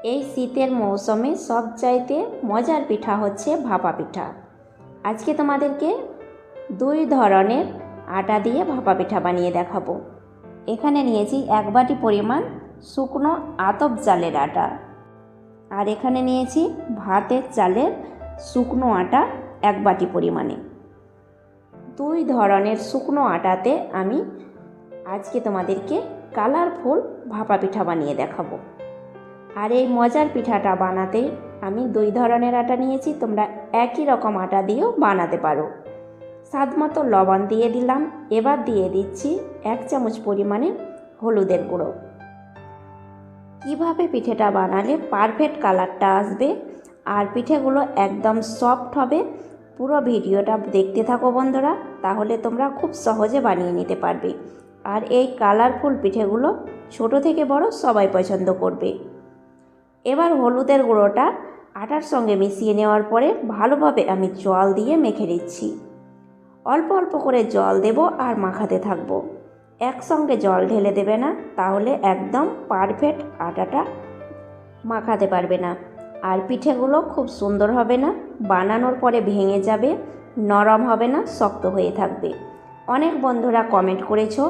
এই শীতের মৌসুমে সবচাইতে মজার পিঠা হচ্ছে ভাপা পিঠা। আজকে তোমাদেরকে দুই ধরনের আটা দিয়ে ভাপা পিঠা বানিয়ে দেখাবো। এখানে নিয়েছি 1 বাটি পরিমাণ শুকনো আতপ চালের আটা, আর এখানে নিয়েছি ভাতের চালের শুকনো আটা 1 বাটি পরিমাণে। দুই ধরনের শুকনো আটাতে আমি আজকে তোমাদেরকে কালারফুল ভাপা পিঠা বানিয়ে দেখাবো। আর এই মজার পিঠাটা বানাতে আমি 2 ধরনের আটা নিয়েছি, তোমরা একই রকম আটা দিয়েও বানাতে পারো। স্বাদ মতো লবণ দিয়ে দিলাম। এবার দিয়ে দিচ্ছি 1 চামচ পরিমাণে হলুদের গুঁড়ো। কিভাবে পিঠেটা বানালে পারফেক্ট কালারটা আসবে আর পিঠেগুলো একদম সফট হবে, পুরো ভিডিওটা দেখতে থাকো বন্ধুরা, তাহলে তোমরা খুব সহজে বানিয়ে নিতে পারবে। আর এই কালারফুল পিঠেগুলো ছোট থেকে বড় সবাই পছন্দ করবে। এবার হলুদের গুঁড়োটা আটার সঙ্গে মিশিয়ে নেওয়ার পরে ভালোভাবে আমি জল দিয়ে মেখে নিচ্ছি। অল্প অল্প করে জল দেব আর মাখাতে থাকবো। একসঙ্গে জল ঢেলে দেবে না, তাহলে একদম পারফেক্ট আটাটা মাখাতে পারবে না, আর পিঠেগুলো খুব সুন্দর হবে না, বানানোর পরে ভেঙে যাবে, নরম হবে না, শক্ত হয়ে থাকবে। অনেক বন্ধুরা কমেন্ট করেছো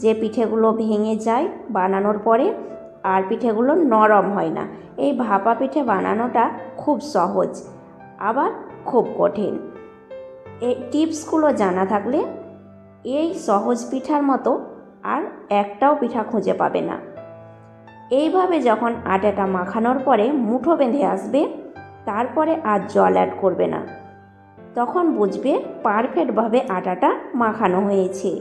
যে পিঠেগুলো ভেঙে যায় বানানোর পরে আর পিঠেগুলো নরম হয় না। এই ভাপা পিঠে বানানোটা খুব সহজ, আবার খুব কঠিন। এই টিপসগুলো জানা থাকলে এই সহজ পিঠার মতো আর একটাও পিঠা খুঁজে পাবে না। এইভাবে যখন আটাটা মাখানোর পরে মুঠো বেঁধে আসবে, তারপরে আর জল অ্যাড করবে না, তখন বুঝবে পারফেক্টভাবে আটাটা মাখানো হয়েছে।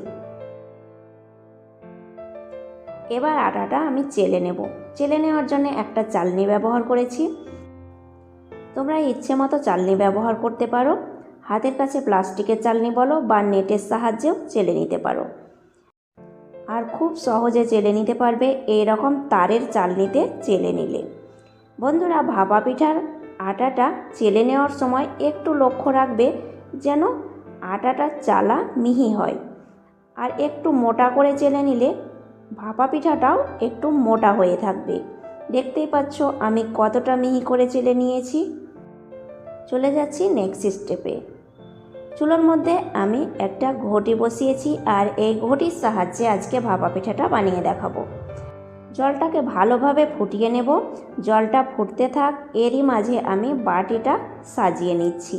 এবার আটাটা আমি চেলে নেব। চেলে নেওয়ার জন্য একটা চালনি ব্যবহার করেছি। তোমরা ইচ্ছে মতো চালনি ব্যবহার করতে পারো, হাতের কাছে প্লাস্টিকের চালনি বলো বা নেটের সাহায্যেও চেলে নিতে পারো। আর খুব সহজে চেলে নিতে পারবে এইরকম তারের চালনিতে চেলে নিলে। বন্ধুরা, ভাপা পিঠার আটাটা চেলে নেওয়ার সময় একটু লক্ষ্য রাখবে যেন আটাটা চালা মিহি হয়। আর একটু মোটা করে চেলে নিলে ভাপা পিঠাটাও একটু মোটা হয়ে থাকবে। দেখতেই পাচ্ছ আমি কতটা মিহি করে চেলে নিয়েছি। চলে যাচ্ছি নেক্সট স্টেপে। চুলোর মধ্যে আমি একটা ঘটি বসিয়েছি, আর এই ঘটির সাহায্যে আজকে ভাপা পিঠাটা বানিয়ে দেখাবো। জলটাকে ভালোভাবে ফুটিয়ে নেব। জলটা ফুটতে থাক, এরই মাঝে আমি বাটিটা সাজিয়ে নিচ্ছি।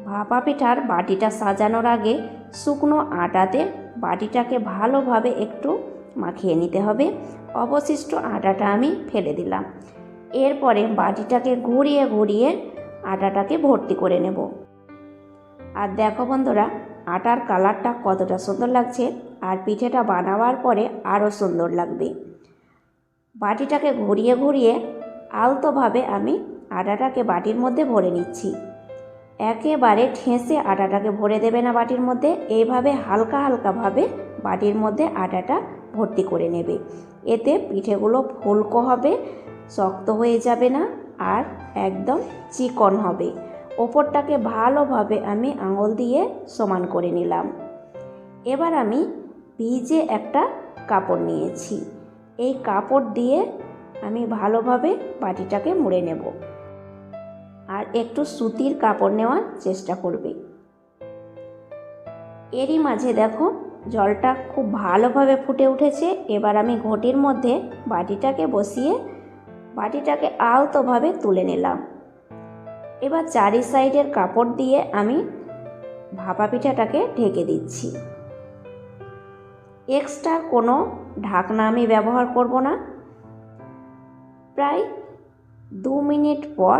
ভাপা পিঠার বাটিটা সাজানোর আগে শুকনো আটাতে বাটিটাকে ভালোভাবে একটু মাখিয়ে নিতে হবে। অবশিষ্ট আটাটা আমি ফেলে দিলাম। এরপরে বাটিটাকে ঘুরিয়ে ঘুরিয়ে আটাটাকে ভর্তি করে নেব। আর দেখো বন্ধুরা, আটার কালারটা কতটা সুন্দর লাগছে, আর পিঠেটা বানাবার পরে আরও সুন্দর লাগবে। বাটিটাকে ঘুরিয়ে ঘুরিয়ে আলতোভাবে আমি আটাটাকে বাটির মধ্যে ভরে নিচ্ছি। একেবারে ঠেসে আটাটাকে ভরে দেবে না বাটির মধ্যে, এইভাবে হালকা হালকাভাবে বাটির মধ্যে আটাটা ভর্তি করে নেবে। এতে পিঠেগুলো ফুলকো হবে, শক্ত হয়ে যাবে না, আর একদম চিকন হবে। ওপরটাকে ভালোভাবে আমি আঙুল দিয়ে সমান করে নিলাম। এবার আমি ভিজে একটা কাপড় নিয়েছি। এই কাপড় দিয়ে আমি ভালোভাবে বাটিটাকে মুড়ে নেব, আর একটু সুতির কাপড় নেওয়ার চেষ্টা করবে। এরই মাঝে দেখো জলটা খুব ভালোভাবে ফুটে উঠেছে। এবার আমি ঘটির মধ্যে বাটিটাকে বসিয়ে বাটিটাকে আলতোভাবে তুলে নিলাম। এবার চারি সাইডের কাপড় দিয়ে আমি ভাপা পিঠাটাকে ঢেকে দিচ্ছি। এক্সট্রা কোনো ঢাকনা আমি ব্যবহার করব না। প্রায় 2 মিনিট পর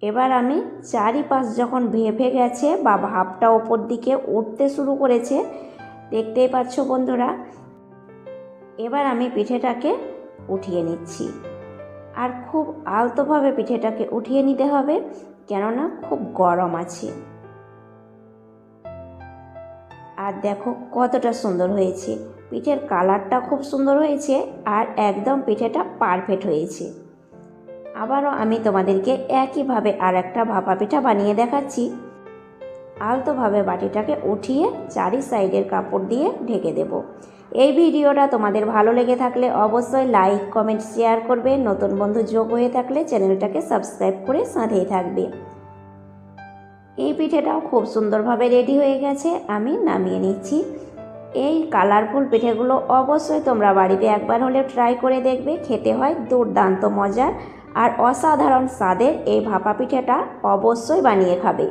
এবার আমি চারিপাশ যখন ভেপে গেছে বা ভাপটা ওপর দিকে উঠতে শুরু করেছে, দেখতেই পাচ্ছ বন্ধুরা, এবার আমি পিঠেটাকে উঠিয়ে নিচ্ছি। আর খুব আলতোভাবে পিঠেটাকে উঠিয়ে নিতে হবে, কেননা খুব গরম আছে। আর দেখো কতটা সুন্দর হয়েছে, পিঠের কালারটা খুব সুন্দর হয়েছে, আর একদম পিঠেটা পারফেক্ট হয়েছে। আবারও আমি তোমাদেরকে একইভাবে আর একটা ভাপা পিঠা বানিয়ে দেখাচ্ছি। আলতোভাবে বাটিটাকে উঠিয়ে চারি সাইডের কাপড় দিয়ে ঢেকে দেব। এই ভিডিওটা তোমাদের ভালো লেগে থাকলে অবশ্যই লাইক কমেন্ট শেয়ার করবে। নতুন বন্ধু যোগ হয়ে থাকলে চ্যানেলটাকে সাবস্ক্রাইব করে সাথেই থাকবে। এই পিঠেটাও খুব সুন্দরভাবে রেডি হয়ে গেছে, আমি নামিয়ে নিচ্ছি। এই কালারফুল পিঠেগুলো অবশ্যই তোমরা বাড়িতে একবার হলে ট্রাই করে দেখবে, খেতে হয় দুর্দান্ত মজার আর অসাধারণ স্বাদের। এই ভাপা পিঠেটা অবশ্যই বানিয়ে খাবে।